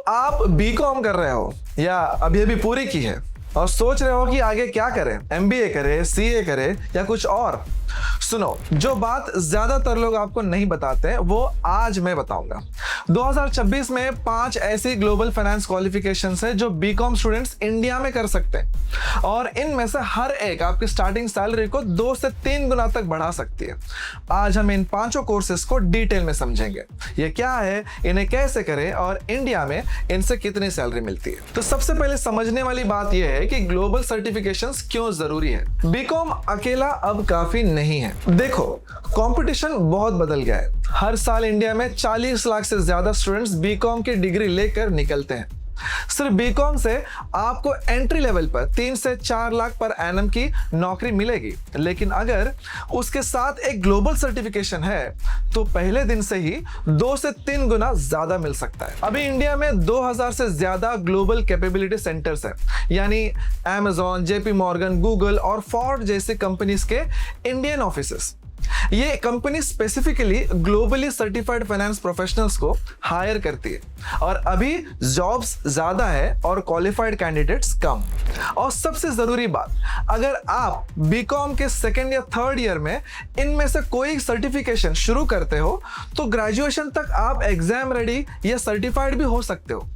आप बीकॉम कर रहे हो या अभी अभी पूरी की है और सोच रहे हो कि आगे क्या करें, एमबीए करें, सीए करें या कुछ और, सुनो, जो बात ज्यादातर लोग आपको नहीं बताते वो आज मैं बताऊंगा। 2026 में 5 ऐसी ग्लोबल फाइनेंस क्वालिफिकेशंस है जो बीकॉम स्टूडेंट्स इंडिया में कर सकते हैं और इनमें से हर एक आपकी स्टार्टिंग सैलरी को 2 से 3 गुना तक बढ़ा सकती है। आज हम इन 5 कोर्सेज को डिटेल में समझेंगे, ये क्या है, इन्हें कैसे करें और इंडिया में इनसे कितनी सैलरी मिलती है। तो सबसे पहले समझने वाली बात यह है कि ग्लोबल सर्टिफिकेशंस क्यों जरूरी है। बीकॉम अकेला अब काफी नहीं है। देखो, कंपटीशन बहुत बदल गया है। हर साल इंडिया में 40 लाख से ज्यादा स्टूडेंट्स बीकॉम की डिग्री लेकर निकलते हैं। सिर्फ बीकॉम से आपको एंट्री लेवल पर 3 से 4 लाख पर एनम की नौकरी मिलेगी, लेकिन अगर उसके साथ एक ग्लोबल सर्टिफिकेशन है तो पहले दिन से ही 2 से 3 गुना ज्यादा मिल सकता है। अभी इंडिया में 2000 से ज्यादा ग्लोबल कैपेबिलिटी सेंटर्स हैं, यानी अमेजॉन, जेपी मॉर्गन, गूगल और फोर्ड जैसी कंपनीज के इंडियन ऑफिसेस। ये company specifically globally certified finance professionals को हायर करती है और अभी जॉब्स ज्यादा है और क्वालिफाइड कैंडिडेट्स कम। और सबसे जरूरी बात, अगर आप बीकॉम के 2nd या 3rd ईयर में इनमें से कोई सर्टिफिकेशन शुरू करते हो तो ग्रेजुएशन तक आप एग्जाम रेडी या सर्टिफाइड भी हो सकते हो।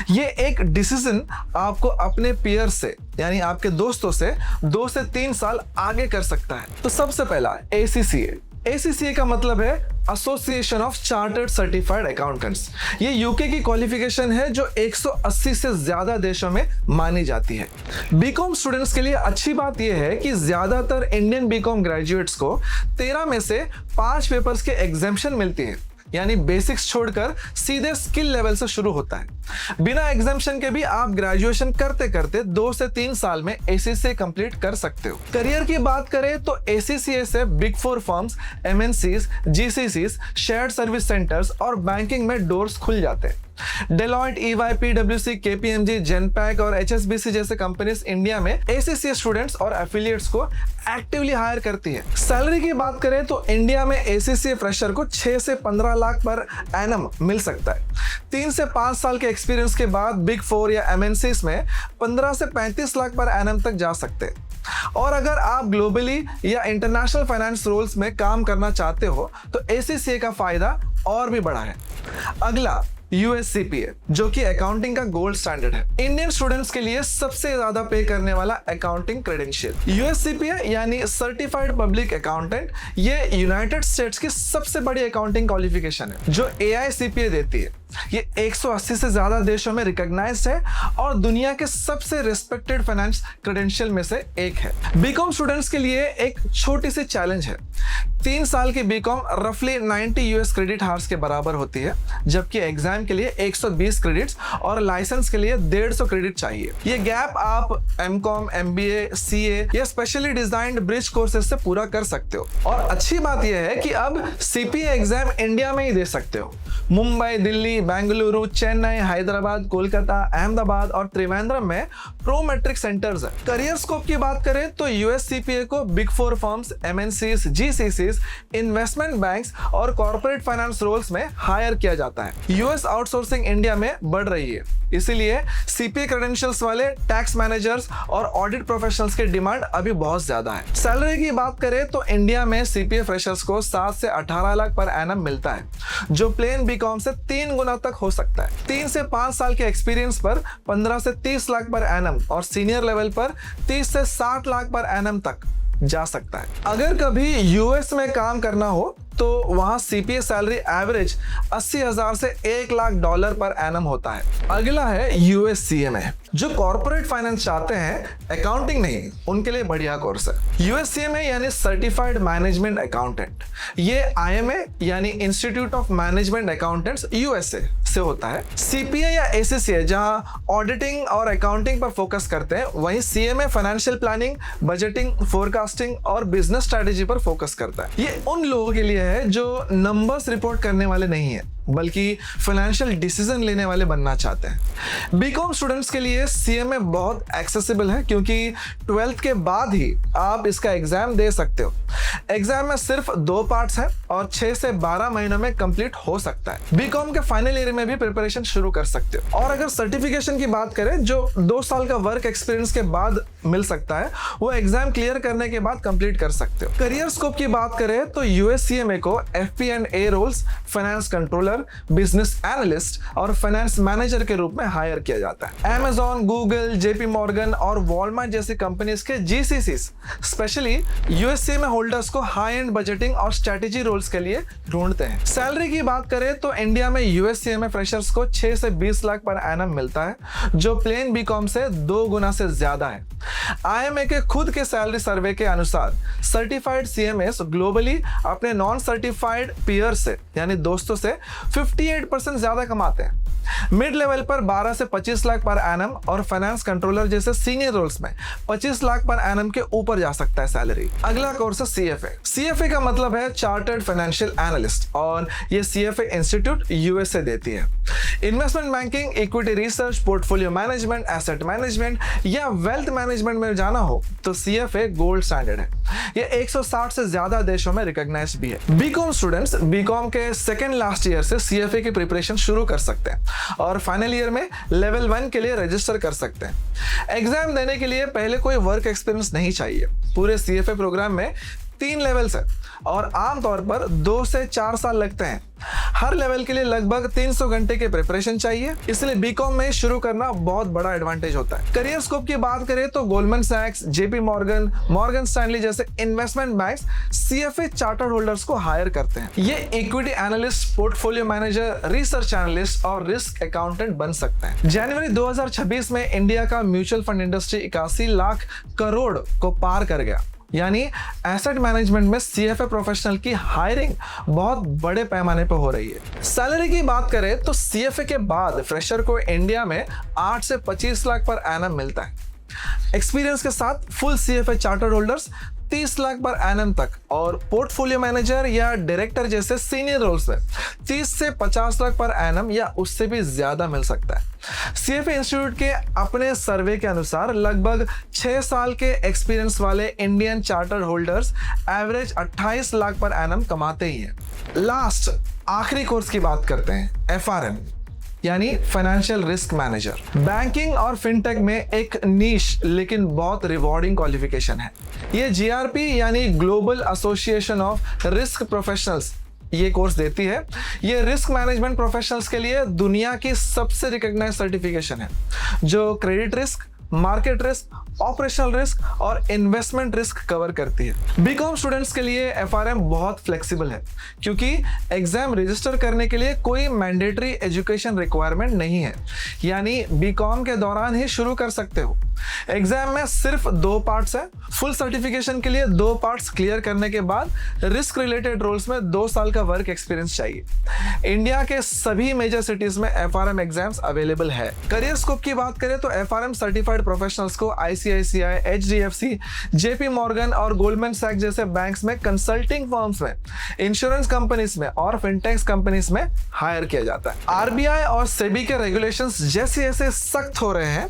ये एक डिसीजन आपको अपने पीयर से यानी आपके दोस्तों से 2 से 3 साल आगे कर सकता है। तो सबसे पहला ACCA। ACCA का मतलब है association of chartered certified accountants. ये यूके की क्वालिफिकेशन है जो 180 से ज्यादा देशों में मानी जाती है। बीकॉम स्टूडेंट्स के लिए अच्छी बात यह है कि ज्यादातर इंडियन बीकॉम ग्रेजुएट्स को 13 में से 5 पेपर्स के एग्जेम्पशन मिलती है, यानी बेसिक्स छोड़कर सीधे स्किल लेवल से शुरू होता है। बिना एग्जाम्पशन के भी आप ग्रेजुएशन करते करते 2 से 3 साल में ACCA कंप्लीट कर सकते हो। करियर की बात करें तो ACCA से big 4 firms, MNCs, GCCs, shared service centres और बैंकिंग में डोर्स खुल जाते हैं। Deloitte, EY, PwC, KPMG, Genpact और HSBC जैसे कंपनीज इंडिया में ACCA स्टूडेंट्स और एफिलिएट्स को एक्टिवली हायर करती है। सैलरी की बात करें तो इंडिया में ACCA फ्रेशर को 6 से 15 लाख पर एनम मिल सकता है। 3 से 5 साल के एक्सपीरियंस के बाद बिग 4 या MNCs में 15 से 35 लाख पर एनम तक जा सकते हैं। और अगर आप ग्लोबली या इंटरनेशनल फाइनेंस रोल्स में काम करना चाहते हो तो ACCA का फायदा और भी बड़ा है। अगला USCPA, जो कि अकाउंटिंग का गोल्ड स्टैंडर्ड है। इंडियन स्टूडेंट्स के लिए सबसे ज्यादा पे करने वाला अकाउंटिंग क्रेडेंशियल। USCPA यानी सर्टिफाइड पब्लिक अकाउंटेंट, ये यूनाइटेड स्टेट्स की सबसे बड़ी अकाउंटिंग क्वालिफिकेशन है जो AICPA देती है। ये 180 से ज्यादा देशों में रिकॉग्नाइज्ड है और दुनिया के सबसे रिस्पेक्टेड फाइनेंस क्रेडेंशियल में से एक है। बीकॉम स्टूडेंट्स के लिए एक छोटी सी चैलेंज है। 3 साल की बीकॉम रफली 90 US क्रेडिट हार्स के बराबर होती है, जबकि एग्जाम के लिए 120 क्रेडिट्स और लाइसेंस के लिए 150 क्रेडिट चाहिए। ये गैप आप MCOM, MBA, CA या स्पेशली डिजाइंड ब्रिज कोर्सेज से पूरा कर सकते हो। और अच्छी बात यह है कि अब CPA एग्जाम इंडिया में ही दे सकते हो। मुंबई, दिल्ली, बेंगलुरु, चेन्नई, हैदराबाद, कोलकाता, अहमदाबाद और त्रिवेंद्रम में प्रो मैट्रिक सेंटर्स है। करियर स्कोप की बात करें तो USCPA को big 4 firms, MNCs, GCCs, investment banks और कॉर्पोरेट फाइनेंस रोल्स में हायर किया जाता है। US आउटसोर्सिंग इंडिया में बढ़ रही है, इसीलिए CPA क्रेडेंशियल्स वाले टैक्स मैनेजर्स और ऑडिट प्रोफेशनल्स की डिमांड अभी बहुत ज्यादा है। सैलरी की बात करें तो इंडिया में CPA फ्रेशर्स को 7 से 18 लाख पर एनम मिलता है, जो प्लेन बीकॉम से 3 गुना तक हो सकता है। 3 से 5 साल के एक्सपीरियंस पर 15 से 30 लाख पर एनम और सीनियर लेवल पर 30 से 60 लाख पर एनम तक जा सकता है। अगर कभी US में काम करना हो तो वहां CPA सैलरी एवरेज 80,000 से $1 लाख पर एनम होता है। अगला है USCMA, जो कॉर्पोरेट फाइनेंस चाहते हैं, अकाउंटिंग नहीं, उनके लिए बढ़िया कोर्स है। USCMA यानी सर्टिफाइड मैनेजमेंट अकाउंटेंट। ये IMA यानी institute of management accountants USA से होता है। CPA या ACCA जहां ऑडिटिंग और अकाउंटिंग पर फोकस करते हैं, वहीं CMA financial planning, budgeting, forecasting और बिजनेस स्ट्रेटेजी पर फोकस करता है। ये उन लोगों के लिए है जो नंबर्स रिपोर्ट करने वाले नहीं है, बल्कि फाइनेंशियल डिसीजन लेने वाले बनना चाहते हैं। बीकॉम स्टूडेंट्स के लिए सीएमए बहुत एक्सेसिबल है क्योंकि 12th के बाद ही आप इसका एग्जाम दे सकते हो। एग्जाम में सिर्फ 2 पार्ट्स हैं और 6 से 12 महीनों में कंप्लीट हो सकता है। बीकॉम के फाइनल ईयर में भी प्रिपरेशन शुरू कर सकते हो। और अगर सर्टिफिकेशन की बात करें जो 2 साल का वर्क एक्सपीरियंस के बाद मिल सकता है, वो एग्जाम क्लियर करने के बाद कंप्लीट कर सकते हो। करियर स्कोप की बात करें तो यूएससीएमए को FP&A roles, finance controller, business analyst और फाइनेंस मैनेजर के रूप में हायर किया जाता है। Amazon, गूगल, JP मॉर्गन और वॉलमार्ट जैसी कंपनीज के GCCs स्पेशली यूएससीएमए होल्डर्स को हाई एंड बजटिंग और स्ट्रेटेजी रोल्स के लिए ढूंढते हैं। सैलरी की बात करें तो इंडिया में यूएससीएमए फ्रेशर्स को 6 से 20 लाख पर एनम मिलता है, जो प्लेन बीकॉम से 2 गुना से ज्यादा है। IMA के खुद के सैलरी सर्वे के अनुसार सर्टिफाइड CMAs ग्लोबली अपने नॉन सर्टिफाइड पीयर से यानी दोस्तों से 58% ज्यादा कमाते हैं। मिड लेवल पर 12 से 25 लाख पर एनम और फाइनेंस कंट्रोलर जैसे सीनियर रोल्स में 25 लाख पर एनम के ऊपर जा सकता है सैलरी। अगला कोर्स है CFA का मतलब है चार्टर्ड फाइनेंशियल एनालिस्ट और ये CFA इंस्टीट्यूट USA देती है। Investment banking, equity research, portfolio management, asset management या वेल्थ मैनेजमेंट में जाना हो तो CFA गोल्ड स्टैंडर्ड है। ये 160 से ज्यादा देशों में रिकॉग्नाइज्ड भी है। बीकॉम स्टूडेंट्स बीकॉम के सेकेंड लास्ट ईयर से CFA की प्रिपरेशन शुरू कर सकते हैं और फाइनल ईयर में लेवल 1 के लिए रजिस्टर कर सकते हैं। एग्जाम देने के लिए पहले कोई वर्क एक्सपीरियंस नहीं चाहिए। पूरे CFA प्रोग्राम में 3 लेवल्स है और आमतौर पर 2 से 4 साल लगते हैं। हर लेवल के लिए लगभग 300 घंटे के प्रिपरेशन चाहिए, इसलिए बीकॉम में शुरू करना बहुत बड़ा एडवांटेज होता है। करियर स्कोप की बात करें तो गोल्डमैन सैक्स, JP मॉर्गन, मॉर्गन स्टैनली जैसे investment banks CFA chartered holders को हायर करते हैं। ये equity analyst, portfolio manager, research analyst और रिस्क अकाउंटेंट बन सकते हैं। जनवरी 2026 में इंडिया का mutual fund industry 81 lakh crore को पार कर गया, यानी एसेट मैनेजमेंट में CFA प्रोफेशनल की हायरिंग बहुत बड़े पैमाने पर हो रही है। सैलरी की बात करें तो CFA के बाद फ्रेशर को इंडिया में 8 से 25 लाख पर एनम मिलता है। एक्सपीरियंस के साथ full CFA chartered holders 30 lakh per annum तक और पोर्टफोलियो मैनेजर या डायरेक्टर जैसे सीनियर रोल्स में 30 से 50 लाख पर एनम या उससे भी ज्यादा मिल सकता है। CFA इंस्टीट्यूट के अपने सर्वे के अनुसार लगभग 6 साल के एक्सपीरियंस वाले Indian chartered holders average 28 lakh per annum कमाते ही हैं। लास्ट आखिरी कोर्स की बात करते हैं, FRM यानी फाइनेंशियल रिस्क मैनेजर। बैंकिंग और फिनटेक में एक नीश लेकिन बहुत रिवॉर्डिंग क्वालिफिकेशन है। ये GRP यानी global association of risk professionals ये कोर्स देती है। ये रिस्क मैनेजमेंट प्रोफेशनल्स के लिए दुनिया की सबसे रिकॉग्नाइज्ड सर्टिफिकेशन है, जो credit risk, market risk, operational risk और इन्वेस्टमेंट रिस्क कवर करती है। बीकॉम स्टूडेंट्स के लिए FRM बहुत फ्लेक्सिबल है क्योंकि एग्जाम रजिस्टर करने के लिए कोई मैंडेटरी एजुकेशन रिक्वायरमेंट नहीं है, यानी बीकॉम के दौरान ही शुरू कर सकते हो। एग्जाम में सिर्फ 2 पार्ट्स है। फुल सर्टिफिकेशन के लिए 2 पार्ट्स क्लियर करने के बाद रिस्क रिलेटेड रोल्स में 2 साल का वर्क एक्सपीरियंस चाहिए। इंडिया के सभी मेजर सिटीज में FRM एग्जाम्स अवेलेबल है। करियर स्कोप की बात करें तो FRM सर्टिफाइड प्रोफेशनल्स को ICICI, HDFC, JP मॉर्गन और गोल्डमैन सैक्स जैसे बैंक्स में, कंसल्टिंग फर्म्स में, इंश्योरेंस कंपनीज में और फिनटेक्स कंपनीज में हायर किया जाता है। RBI और SEBI के रेगुलेशंस जैसे जैसे सख्त हो रहे हैं,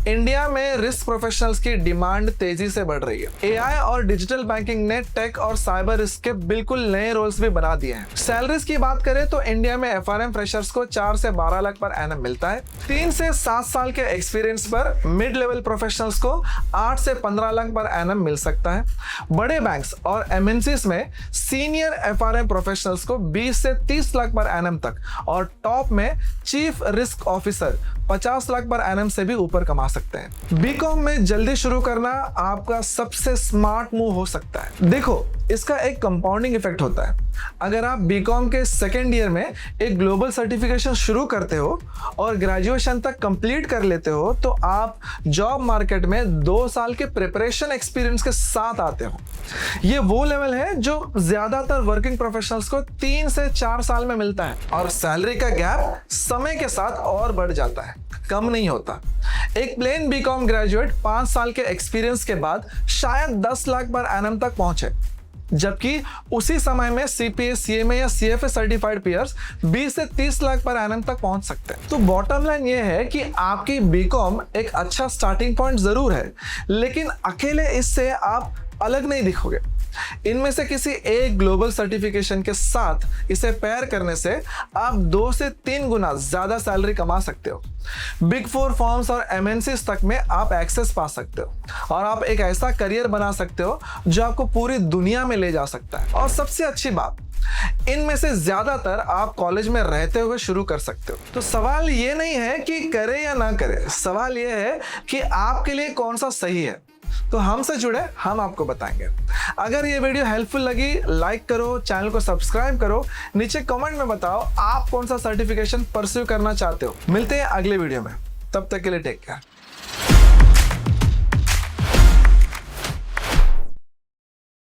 इंडिया में रिस्क प्रोफेशनल्स की डिमांड तेजी से बढ़ रही है। AI और डिजिटल बैंकिंग ने टेक और साइबर रिस्क के बिल्कुल नए रोल्स भी बना दिए हैं। सैलरीज की बात करें तो इंडिया में FRM फ्रेशर्स को 4 से 12 लाख पर एनम मिलता है। 3 से 7 साल के एक्सपीरियंस पर मिड लेवल प्रोफेशनल्स को 8 से 15 लाख पर एनम मिल सकता है। बड़े बैंक्स और MNCs में सीनियर FRM प्रोफेशनल्स को 20 से 30 लाख पर एनम तक और टॉप में chief risk officer 50 lakh per annum से भी ऊपर कमा सकते हैं। बीकॉम में जल्दी शुरू करना आपका सबसे स्मार्ट मूव हो सकता है। देखो, इसका एक कंपाउंडिंग इफेक्ट होता है। अगर आप बीकॉम के सेकेंड ईयर में एक ग्लोबल सर्टिफिकेशन शुरू करते हो और ग्रेजुएशन तक कंप्लीट कर लेते हो तो आप जॉब मार्केट में 2 साल के प्रिपरेशन एक्सपीरियंस के साथ आते हो। ये वो लेवल है जो ज्यादातर वर्किंग प्रोफेशनल्स को 3 से 4 साल में मिलता है और सैलरी का गैप समय के साथ और बढ़ जाता है, कम नहीं होता। एक प्लेन बीकॉम ग्रेजुएट 5 साल के एक्सपीरियंस के बाद शायद 10 लाख पर एनम तक पहुंचे, जबकि उसी समय में सीपीए, सीएमए या सीएफए सर्टिफाइड पेयर्स 20 से 30 लाख पर एनम तक पहुंच सकते हैं। तो बॉटम लाइन ये है कि आपकी बीकॉम एक अच्छा स्टार्टिंग पॉइंट जरूर है, लेकिन अकेले इससे आप अलग नहीं दिखोगे। इनमें से किसी एक ग्लोबल सर्टिफिकेशन के साथ इसे पेयर करने से आप 2 से 3 गुना ज्यादा सैलरी कमा सकते हो। बिग 4 फर्म्स और एमएनसीज तक में आप एक्सेस पा सकते हो और आप एक ऐसा करियर बना सकते हो जो आपको पूरी दुनिया में ले जा सकता है। और सबसे अच्छी बात, इनमें से ज्यादातर आप कॉलेज में रहते हुए शुरू कर सकते हो। तो सवाल ये नहीं है कि करे या ना करे, सवाल ये है कि आपके लिए कौन सा सही है। तो हमसे जुड़े, हम आपको बताएंगे। अगर ये वीडियो हेल्पफुल लगी, लाइक करो, चैनल को सब्सक्राइब करो, नीचे कमेंट में बताओ आप कौन सा सर्टिफिकेशन परस्यू करना चाहते हो। मिलते हैं अगले वीडियो में, तब तक के लिए टेक केयर।